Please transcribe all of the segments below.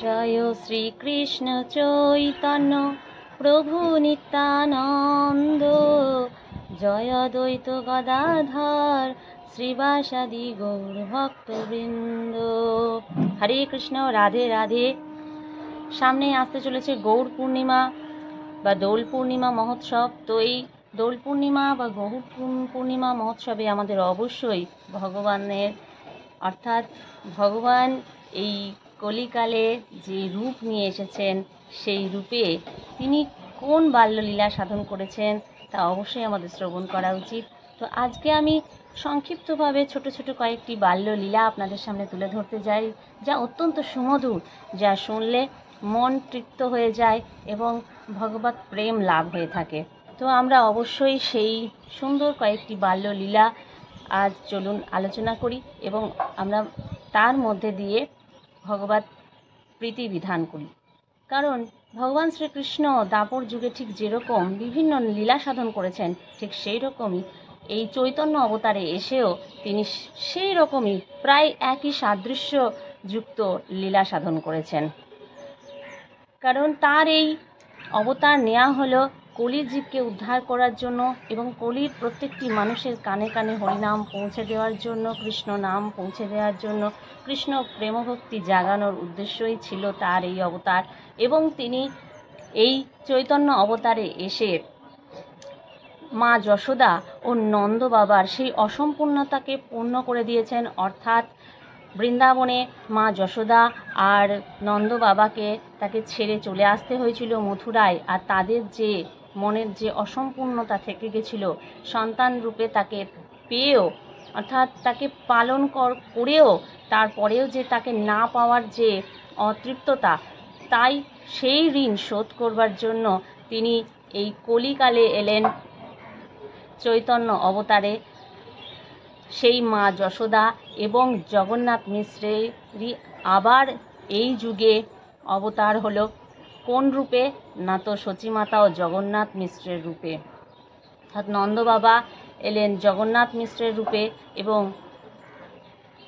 জয় শ্রীকৃষ্ণ চৈতন্য প্রভু নিত্যানন্দ, জয় দ্বৈত গদাধর শ্রীবাসাদি গৌর ভক্তবৃন্দ। হরে কৃষ্ণ, রাধে রাধে। সামনে আসতে চলেছে গৌর পূর্ণিমা বা দোল পূর্ণিমা মহোৎসব। তো এই দোল পূর্ণিমা বা গৌর পূর্ণিমা মহোৎসবে আমাদের অবশ্যই ভগবানের অর্থাৎ ভগবান এই কলিকালে যে রূপ নিয়ে এসেছেন সেই রূপে তিনি কোন বাল্যলীলা সাধন করেছেন তা অবশ্যই আমাদের শ্রবণ করা উচিত। তো আজকে আমি সংক্ষিপ্তভাবে ছোট ছোট কয়েকটি বাল্যলীলা আপনাদের সামনে তুলে ধরতে যাই, যা অত্যন্ত সুমধুর, যা শুনলে মন তৃপ্ত হয়ে যায় এবং ভগবত প্রেম লাভ হয়ে থাকে। তো আমরা অবশ্যই সেই সুন্দর কয়েকটি বাল্যলীলা আজ চলুন আলোচনা করি এবং আমরা তার মধ্যে দিয়ে ভগবত প্রীতি বিধান করি। কারণ ভগবান শ্রীকৃষ্ণ দাপর যুগে ঠিক যেরকম বিভিন্ন লীলা সাধন করেছেন, ঠিক সেই রকমই এই চৈতন্য অবতারে এসেও তিনি সেই রকমই প্রায় একই সাদৃশ্যযুক্ত লীলা সাধন করেছেন। কারণ তার এই অবতার নেওয়া হলো কলির জীবকে উদ্ধার করার জন্য এবং কলির প্রত্যেকটি মানুষের কানে কানে হরিনাম পৌঁছে দেওয়ার জন্য, কৃষ্ণ নাম পৌঁছে দেওয়ার জন্য, কৃষ্ণ প্রেমভক্তি জাগানোর উদ্দেশ্যই ছিল তার এই অবতার। এবং তিনি এই চৈতন্য অবতারে এসে মা যশোদা ও নন্দ বাবার সেই অসম্পূর্ণতাকে পূর্ণ করে দিয়েছেন। অর্থাৎ বৃন্দাবনে মা যশোদা আর নন্দ বাবাকে তাকে ছেড়ে চলে আসতে হয়েছিল মথুরায়, আর তাদের যে মনের যে অসম্পূর্ণতা থেকে গেছিল সন্তান রূপে তাকে পেয়েও, অর্থাৎ তাকে পালন করেও তারপরেও যে তাকে না পাওয়ার যে অতৃপ্ততা, তাই সেই ঋণ শোধ করবার জন্য তিনি এই কলিকালে এলেন চৈতন্য অবতারে। সেই মা যশোদা এবং জগন্নাথ মিশ্রেরই আবার এই যুগে অবতার হলো কোন রূপে? না তো সচিমাতা ও জগন্নাথ মিশ্রের রূপে। অর্থাৎ নন্দ বাবা এলেন জগন্নাথ মিশ্রের রূপে এবং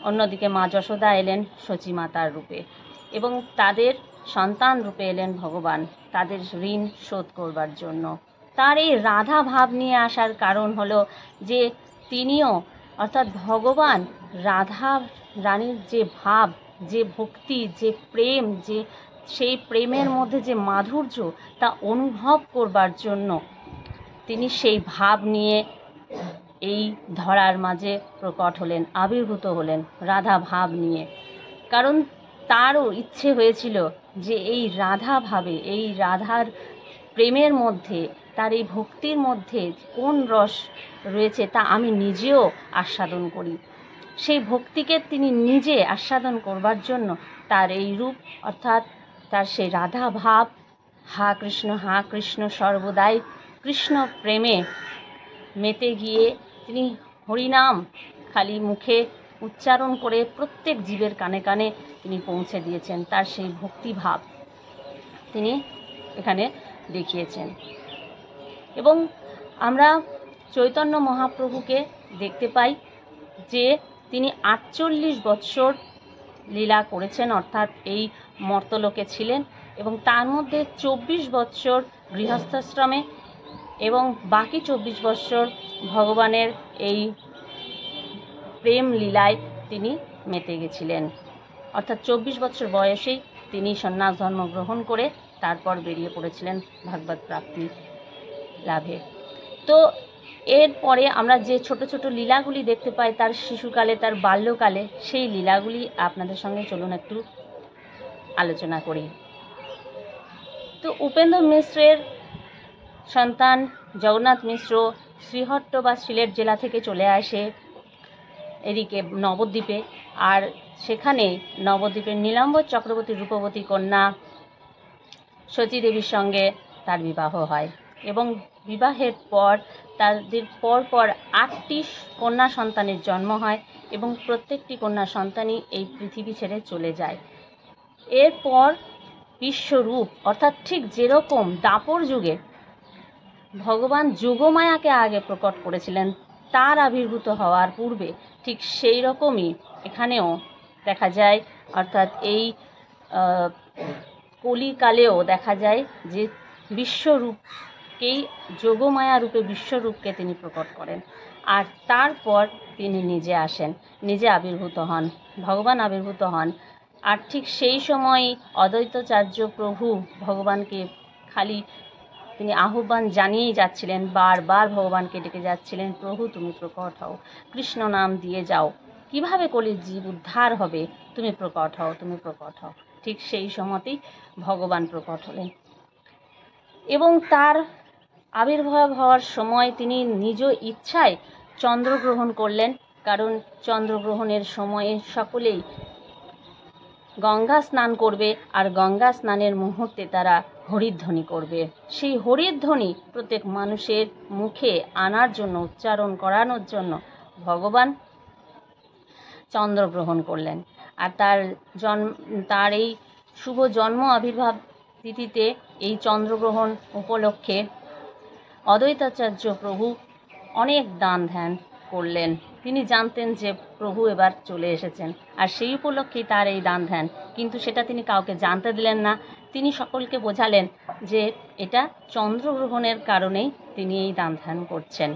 অন্যদিকে মা যশোদা এলেন সচিমাতার রূপে এবং তাদের সন্তান রূপে এলেন ভগবান তাদের ঋণ শোধ করবার জন্য। তার এই রাধা ভাব নিয়ে আসার কারণ হলো যে তিনিও অর্থাৎ ভগবান রাধা রানীর যে ভাব, যে ভক্তি, যে প্রেম, যে সেই প্রেমের মধ্যে যে মাধুর্য তা অনুভব করবার জন্য তিনি সেই ভাব নিয়ে এই ধরার মাঝে প্রকট হলেন, আবির্ভূত হলেন রাধা ভাব নিয়ে। কারণ তারও ইচ্ছে হয়েছিল যে এই রাধা ভাবে, এই রাধার প্রেমের মধ্যে, তার এই ভক্তির মধ্যে কোন রস রয়েছে তা আমি নিজেও আস্বাদন করি। সেই ভক্তিকে তিনি নিজে আস্বাদন করবার জন্য তার এই রূপ, অর্থাৎ তার সেই রাধা ভাব, হা কৃষ্ণ সর্বদাই কৃষ্ণ প্রেমে মেতে গিয়ে তিনি হরিনাম খালি মুখে উচ্চারণ করে প্রত্যেক জীবের কানে কানে তিনি পৌঁছে দিয়েছেন। তার সেই ভক্তিভাব তিনি এখানে দেখিয়েছেন। এবং আমরা চৈতন্য মহাপ্রভুকে দেখতে পাই যে তিনি 48 বৎসর লীলা করেছেন, অর্থাৎ এই মর্তলোকে ছিলেন এবং তার মধ্যে 24 বৎসর গৃহস্থাশ্রমে এবং বাকি 24 বৎসর ভগবানের এই প্রেম লীলায় তিনি মেতে গেছিলেন। অর্থাৎ 24 বছর বয়সেই তিনি সন্ন্যাস ধর্ম গ্রহণ করে তারপর বেরিয়ে পড়েছিলেন ভাগবত প্রাপ্তি লাভে। তো এরপরে আমরা যে ছোট ছোট লীলাগুলি দেখতে পাই তার শিশুকালে, তার বাল্যকালে, সেই লীলাগুলি আপনাদের সঙ্গে চলুন একটু আলোচনা করি। তো উপেন্দ্র মিশ্রের সন্তান জগন্নাথ মিশ্র শ্রীহট্ট বা সিলেট জেলা থেকে চলে আসে এদিকে নবদ্বীপে, আর সেখানে নবদ্বীপের নীলাম্বর চক্রবর্তীর রূপবতী কন্যা সতী দেবীর সঙ্গে তার বিবাহ হয় এবং বিবাহের পর তাদের পরপর 8টি কন্যা সন্তানের জন্ম হয় এবং প্রত্যেকটি কন্যা সন্তানই এই পৃথিবী ছেড়ে চলে যায়। এরপর বিশ্বরূপ, অর্থাৎ ঠিক যেরকম দাপর যুগে ভগবান যোগমায়াকে আগে প্রকট করেছিলেন তার আবির্ভূত হওয়ার পূর্বে, ঠিক সেই রকমই এখানেও দেখা যায়। অর্থাৎ এই কলিকালেও দেখা যায় যে বিশ্বরূপকেই, যোগমায়া রূপে বিশ্বরূপকে তিনি প্রকট করেন। আর তারপর তিনি নিজে আসেন, নিজে আবির্ভূত হন, ভগবান আবির্ভূত হন। আর ঠিক সেই সময় অদ্বৈতাচার্য প্রভু ভগবানকে খালি তিনি আহ্বান জানিয়েই যাচ্ছিলেন, বারবার ভগবানকে ডেকে যাচ্ছিলেন, প্রভু তুমি প্রকট হও, কৃষ্ণ নাম দিয়ে যাও, কিভাবে কলির জীব উদ্ধার হবে, তুমি প্রকট হও, তুমি প্রকট হও। ঠিক সেই সময়তেই ভগবান প্রকট হলেন এবং তার আবির্ভাব হওয়ার সময় তিনি নিজ ইচ্ছায় চন্দ্রগ্রহণ করলেন, কারণ চন্দ্রগ্রহণের সময়ে সকলেই গঙ্গা স্নান করবে আর গঙ্গা স্নানের মুহূর্তে তারা হরিধ্বনি করবে। সেই হরিধ্বনি প্রত্যেক মানুষের মুখে আনার জন্য, উচ্চারণ করানোর জন্য ভগবান চন্দ্রগ্রহণ করলেন। আর তার এই শুভ জন্ম আবির্ভাব তিথিতে, এই চন্দ্রগ্রহণ উপলক্ষে অদ্বৈতাচার্য প্রভু অনেক দান ধ্যান করলেন। তিনি জানতেন যে প্রভু এবার চলে এসেছেন, আর সেই উপলক্ষেই তার এই দান ধ্যান। কিন্তু সেটা তিনি কাউকে জানতে দিলেন না। তিনি সকলকে বোঝালেন যে এটা চন্দ্রগ্রহণের কারণেই তিনি এই দান ধ্যান করছেন।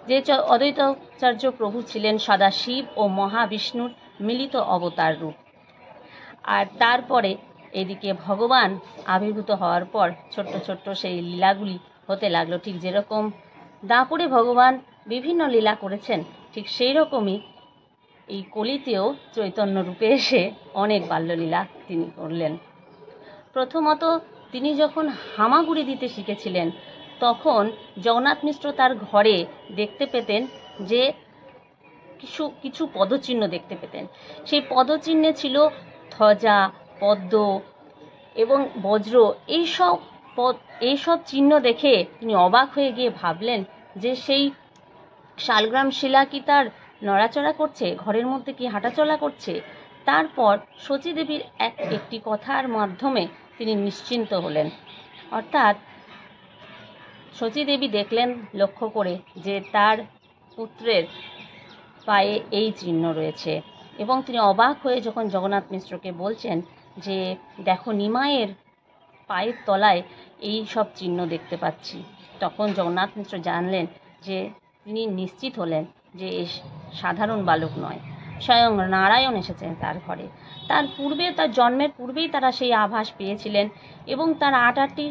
যে অদ্বৈতাচার্য প্রভু ছিলেন সদাশিব ও মহাবিষ্ণুর মিলিত অবতার রূপ। আর তারপরে এদিকে ভগবান আবির্ভূত হওয়ার পর ছোট্ট ছোট্ট সেই লীলাগুলি হতে লাগলো। ঠিক যেরকম দাপুরে ভগবান বিভিন্ন লীলা করেছেন, ঠিক সেই রকমই এই কলিতেও চৈতন্য রূপে এসে অনেক বাল্যলীলা তিনি করলেন। প্রথমত তিনি যখন হামাগুড়ি দিতে শিখেছিলেন, তখন জগন্নাথ মিশ্র তার ঘরে দেখতে পেতেন যে কিছু পদচিহ্ন দেখতে পেতেন। সেই পদচিহ্নে ছিল ধ্বজা, পদ্ম এবং বজ্র। এইসব চিহ্ন দেখে তিনি অবাক হয়ে গিয়ে ভাবলেন যে সেই শালগ্রাম শিলা কি তার নড়াচড়া করছে, ঘরের মধ্যে কি হাঁটাচলা করছে। তারপর শচী দেবীর একটি কথার মাধ্যমে তিনি নিশ্চিন্ত হলেন। অর্থাৎ শচী দেবী দেখলেন লক্ষ্য করে যে তার পুত্রের পায়ে এই চিহ্ন রয়েছে, এবং তিনি অবাক হয়ে যখন জগন্নাথ মিশ্রকে বলছেন যে দেখো নিমাইয়ের পায়ের তলায় এই সব চিহ্ন দেখতে পাচ্ছি, তখন জগন্নাথ মিশ্র জানলেন যে তিনি নিশ্চিত হলেন যে সাধারণ বালক নয়, স্বয়ং নারায়ণ এসেছেন তার ঘরে। তার জন্মের পূর্বেই তারা সেই আভাস পেয়েছিলেন। এবং তার 8টি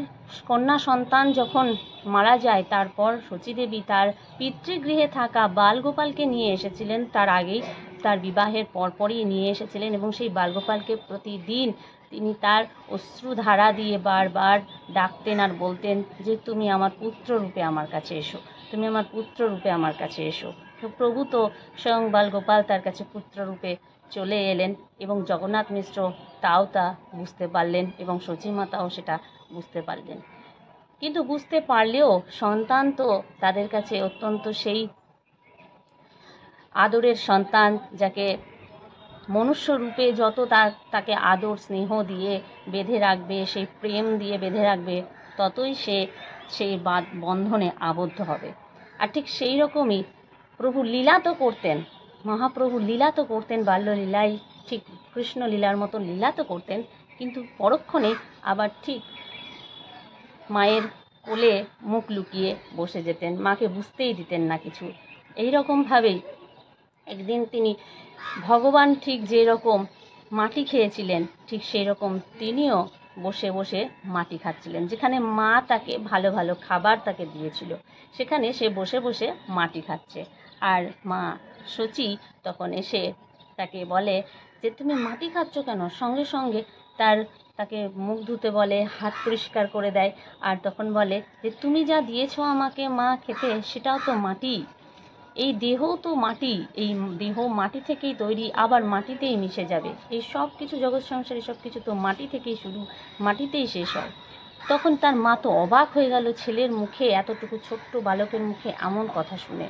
কন্যা সন্তান যখন মারা যায়, তারপর শচীদেবী তার পিতৃগৃহে থাকা বালগোপালকে নিয়ে এসেছিলেন। তার আগেই তার বিবাহের পরপরই নিয়ে এসেছিলেন, এবং সেই বালগোপালকে প্রতিদিন তিনি তার অশ্রুধারা দিয়ে বারবার ডাকতেন আর বলতেন যে তুমি আমার পুত্র রূপে আমার কাছে এসো, তুমি আমার পুত্র রূপে আমার কাছে এসো। তো প্রভু তো স্বয়ং বালগোপাল তার কাছে পুত্র রূপে চলে এলেন, এবং জগন্নাথ মিশ্র তাও তা বুঝতে পারলেন, এবং শচী মাতাও সেটা বুঝতে পারলেন। কিন্তু বুঝতে পারলেও সন্তান তো তাদের কাছে অত্যন্ত সেই আদরের সন্তান, যাকে মনুষ্য রূপে যত তাকে আদর স্নেহ দিয়ে বেঁধে রাখবে, সেই প্রেম দিয়ে বেঁধে রাখবে, ততই সে সেই বন্ধনে আবদ্ধ হবে। আর ঠিক সেই রকমই প্রভু লীলা তো করতেন, মহাপ্রভু লীলা তো করতেন, বাল্যলীলাই ঠিক কৃষ্ণ লীলার মতন লীলা তো করতেন, কিন্তু পরক্ষণে আবার ঠিক মায়ের কোলে মুখ লুকিয়ে বসে যেতেন, মাকে বুঝতেই দিতেন না কিছু। এই রকমভাবেই একদিন তিনি ভগবান ঠিক যেরকম মাটি খেয়েছিলেন, ঠিক সেই রকম তিনিও বসে বসে মাটি খাচ্ছিলেন। যেখানে মা তাকে ভালো ভালো খাবার তাকে দিয়েছিল, সেখানে সে বসে বসে মাটি খাচ্ছে। আর মা শচী তখন এসে তাকে বলে যে তুমি মাটি খাচ্ছ কেন। সঙ্গে সঙ্গে তাকে মুখ ধুতে বলে, হাত পরিষ্কার করে দেয়, আর তখন বলে যে তুমি যা দিয়েছো আমাকে মা খেতে, সেটাও তো মাটি, এই দেহও তো মাটি, এই দেহ মাটি থেকেই তৈরি, আবার মাটিতেই মিশে যাবে। এই সব কিছু জগৎ সংসারে সব কিছু তো মাটি থেকেই শুরু, মাটিতেই শেষ হয়। তখন তার মা তো অবাক হয়ে গেল ছেলের মুখে, এতটুকু ছোট্ট বালকের মুখে এমন কথা শুনে।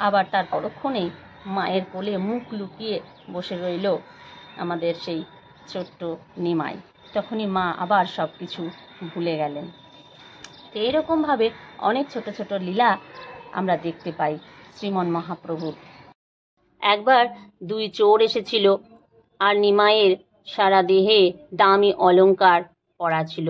আবার তার পরক্ষণেই মায়ের কোলে মুখ লুকিয়ে বসে রইল আমাদের সেই ছোট্ট নিমাই। তখনই মা আবার সব কিছু ভুলে গেলেন। তো এইরকমভাবে অনেক ছোট ছোট লীলা আমরা দেখতে পাই শ্রীমন মহাপ্রভুর। একবার 2 চোর এসেছিল আর নিমাইয়ের সারা দেহে দামি অলংকার পরা ছিল।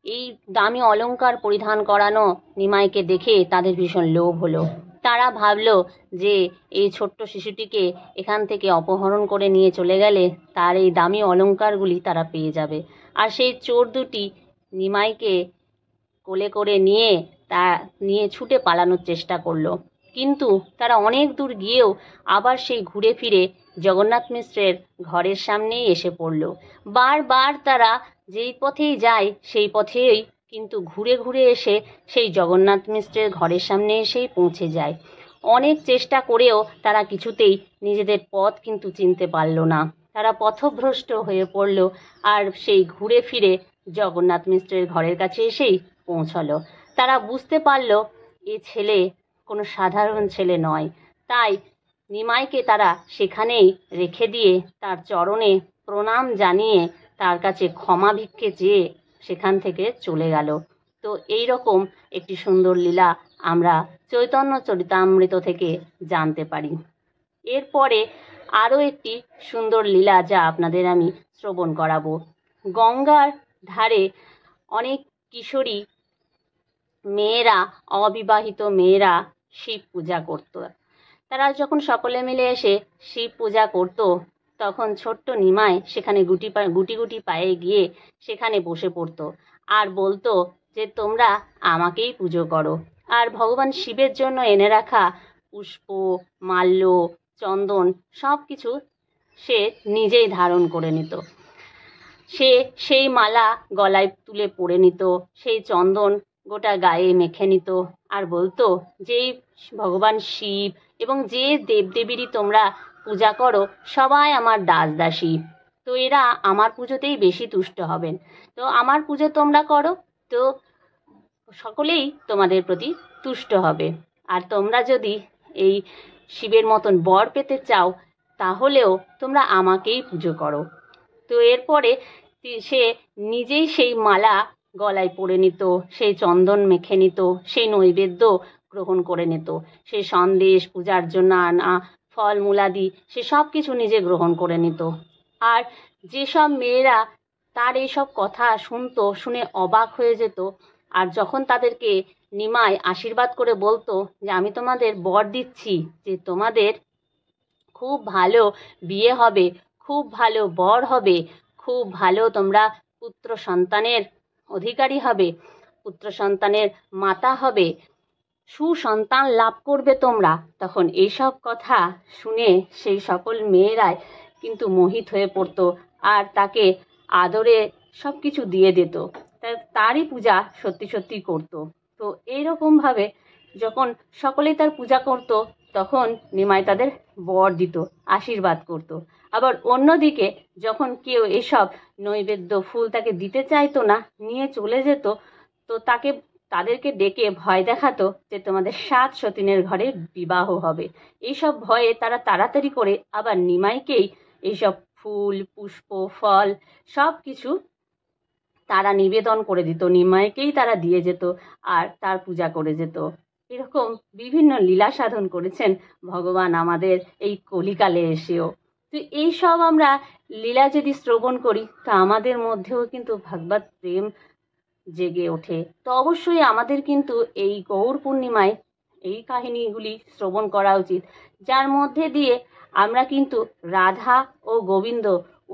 এই দামি অলংকার পরিধান করানো নিমাইকে দেখে তাদের ভীষণ লোভ হলো। তারা ভাবলো যে এই ছোট্ট শিশুটিকে এখান থেকে অপহরণ করে নিয়ে চলে গেলে তার এই দামি অলংকারগুলি তারা পেয়ে যাবে। আর সেই চোর দুটি নিমাইকে কোলে করে নিয়ে ছুটে পালানোর চেষ্টা করলো। কিন্তু তারা অনেক দূর গিয়েও আবার সেই ঘুরে ফিরে জগন্নাথ মিশ্রের ঘরের সামনেই এসে পড়ল। বারবার তারা যেই পথেই যায় সেই পথেই কিন্তু ঘুরে ঘুরে এসে সেই জগন্নাথ মিশ্রের ঘরের সামনে এসেই পৌঁছে যায়। অনেক চেষ্টা করেও তারা কিছুতেই নিজেদের পথ কিন্তু চিনতে পারল না। তারা পথভ্রষ্ট হয়ে পড়ল আর সেই ঘুরে ফিরে জগন্নাথ মিশ্রের ঘরের কাছে এসেই পৌঁছালো। তারা বুঝতে পারল এ ছেলে কোনো সাধারণ ছেলে নয়। তাই নিমাইকে তারা সেখানেই রেখে দিয়ে তার চরণে প্রণাম জানিয়ে তার কাছে ক্ষমা ভিক্ষে চেয়ে সেখান থেকে চলে গেল। তো এই রকম একটি সুন্দর লীলা আমরা চৈতন্য চরিতামৃত থেকে জানতে পারি। এরপরে আরও একটি সুন্দর লীলা যা আপনাদের আমি শ্রবণ করাবো। গঙ্গার ধারে অনেক কিশোরী মেয়েরা, অবিবাহিত মেয়েরা শিব পূজা করত। তারা যখন সকলে মিলে এসে শিব পূজা করত তখন ছোট্ট নিমাই সেখানে গুটি গুটি পায়ে গিয়ে সেখানে বসে পড়তো আর বলতো যে তোমরা আমাকেই পুজো করো। আর ভগবান শিবের জন্য এনে রাখা পুষ্প, মাল্য, চন্দন সব কিছু সে নিজেই ধারণ করে নিত। সে সেই মালা গলায় তুলে পরে নিত, সেই চন্দন গোটা গায়ে মেখে নিত আর বলতো যে ভগবান শিব এবং যে দেবদেবীরই তোমরা পূজা করো সবাই আমার দাস দাসী, তো এরা আমার পুজোতেই বেশি তুষ্ট হবেন, তো আমার পুজো তোমরা করো তো সকলেই তোমাদের প্রতি তুষ্ট হবে। আর তোমরা যদি এই শিবের মতন বর পেতে চাও তাহলেও তোমরা আমাকেই পুজো করো। তো এরপরে সে নিজেই সেই মালা গলায় পরে নিত, সেই চন্দন মেখে নিত, সেই নৈবেদ্য গ্রহণ করে নিত, সেই সন্দেশ পূজার জন্য আনা ফল মূলাদি সে সব কিছু নিজে গ্রহণ করে নিত। আর যেসব মেয়েরা তার এইসব কথা শুনতো, শুনে অবাক হয়ে যেত, আর যখন তাদেরকে নিমাই আশীর্বাদ করে বলতো যে আমি তোমাদের বর দিচ্ছি যে তোমাদের খুব ভালো বিয়ে হবে, খুব ভালো বর হবে, খুব ভালো তোমরা পুত্র সন্তানের অধিকারী হবে, পুত্র সন্তানের মাতা হবে, সুসন্তান লাভ করবে তোমরা, তখন এইসব কথা শুনে সেই সকল মেয়েরাই কিন্তু মোহিত হয়ে পড়তো আর তাকে আদরে সব কিছু দিয়ে দিত, তারই পূজা সত্যি সত্যি করতো। তো এইরকমভাবে যখন সকলেই তার পূজা করতো তখন নিমাই তাদের বর দিত, আশীর্বাদ করত। আবার অন্যদিকে যখন কেউ এসব নৈবেদ্য ফুল তাকে দিতে চাইতো না, নিয়ে চলে যেত, তো তাদেরকে ডেকে ভয় দেখাতো যে তোমাদের 7 সতীনের ঘরে বিবাহ হবে। এইসব ভয়ে তারা তাড়াতাড়ি করে আবার নিমাইকেই এইসব ফুল, পুষ্প, ফল সব কিছু তারা নিবেদন করে দিত, নিমাইকেই তারা দিয়ে যেত আর তার পূজা করে যেত। এরকম বিভিন্ন লীলা সাধন করেছেন ভগবান আমাদের এই কলিকালে এসেও। তো এইসব আমরা লীলা যদি শ্রবণ করি তা আমাদের মধ্যেও কিন্তু ভগবত প্রেম জেগে ওঠে। তো অবশ্যই আমাদের কিন্তু এই গৌর পূর্ণিমায় এই কাহিনীগুলি শ্রবণ করা উচিত, যার মধ্যে দিয়ে আমরা কিন্তু রাধা ও গোবিন্দ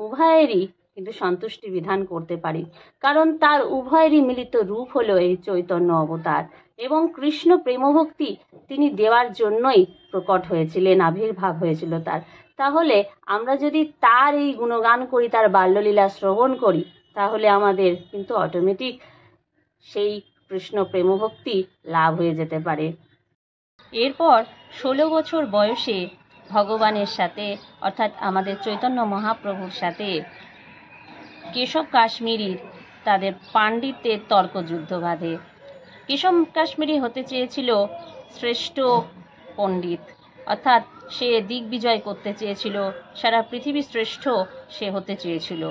উভয়েরই কিন্তু সন্তুষ্টি বিধান করতে পারি, কারণ তার উভয়েরই মিলিত রূপ হলো এই চৈতন্য অবতার এবং কৃষ্ণ প্রেমভক্তি তিনি দেওয়ার জন্যই প্রকট হয়েছিলেন, আবির্ভাব হয়েছিল তার। তাহলে আমরা যদি তার এই গুণগান করি, তার বাল্যলীলা শ্রবণ করি, তাহলে আমাদের কিন্তু অটোমেটিক সেই কৃষ্ণ প্রেমভক্তি লাভ হয়ে যেতে পারে। এরপর 16 বছর বয়সে ভগবানের সাথে অর্থাৎ আমাদের চৈতন্য মহাপ্রভুর সাথে কেশব কাশ্মীরির তাদের পাণ্ডিত্যের তর্কযুদ্ধ বাঁধে। কেশব কাশ্মীরি হতে চেয়েছিল শ্রেষ্ঠ পণ্ডিত, অর্থাৎ সে দিগ্বিজয় করতে চেয়েছিল, সারা পৃথিবী শ্রেষ্ঠ সে হতে চেয়েছিল।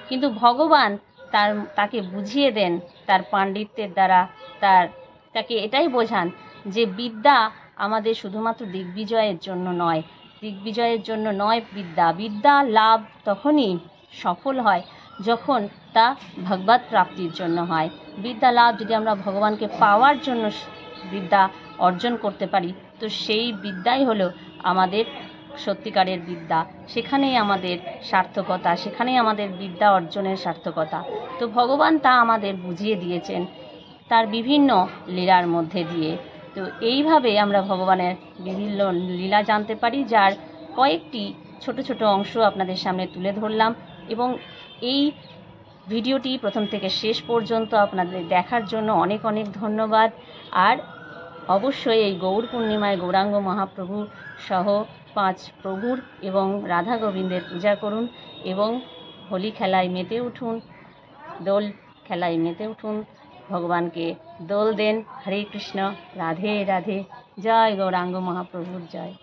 কিন্তু ভগবান তাকে বুঝিয়ে দেন তার পাণ্ডিত্যের দ্বারা, তাকে এটাই বোঝান যে বিদ্যা আমাদের শুধুমাত্র দিগ্বিজয়ের জন্য নয়, দিগ্বিজয়ের জন্য নয় বিদ্যা লাভ তখনই সফল হয় যখন তা ভগবত প্রাপ্তির জন্য হয়। বিদ্যা লাভ যদি আমরা ভগবানকে পাওয়ার জন্য বিদ্যা অর্জন করতে পারি, তো সেই বিদ্যাই হলো আমাদের সত্যিকারের বিদ্যা। সেখানেই আমাদের সার্থকতা, সেখানেই আমাদের বিদ্যা অর্জনের সার্থকতা। তো ভগবান তা আমাদের বুঝিয়ে দিয়েছেন তার বিভিন্ন লীলার মধ্যে দিয়ে। তো এইভাবে আমরা ভগবানের বিভিন্ন লীলা জানতে পারি, যার কয়েকটি ছোট ছোট অংশ আপনাদের সামনে তুলে ধরলাম। এবং এই ভিডিওটি প্রথম থেকে শেষ পর্যন্ত আপনাদের দেখার জন্য অনেক অনেক ধন্যবাদ। আর অবশ্যই এই গৌর পূর্ণিমায় গৌরাঙ্গ মহাপ্রভু সহ 5 প্রভুর এবং রাধা গোবিন্দের পূজা করুন এবং হোলি খেলায় মেতে উঠুন, দোল খেলায় মেতে উঠুন, ভগবানকে দোল দেন। হরে কৃষ্ণ, রাধে রাধে, জয় গৌরাঙ্গ মহাপ্রভুর জয়।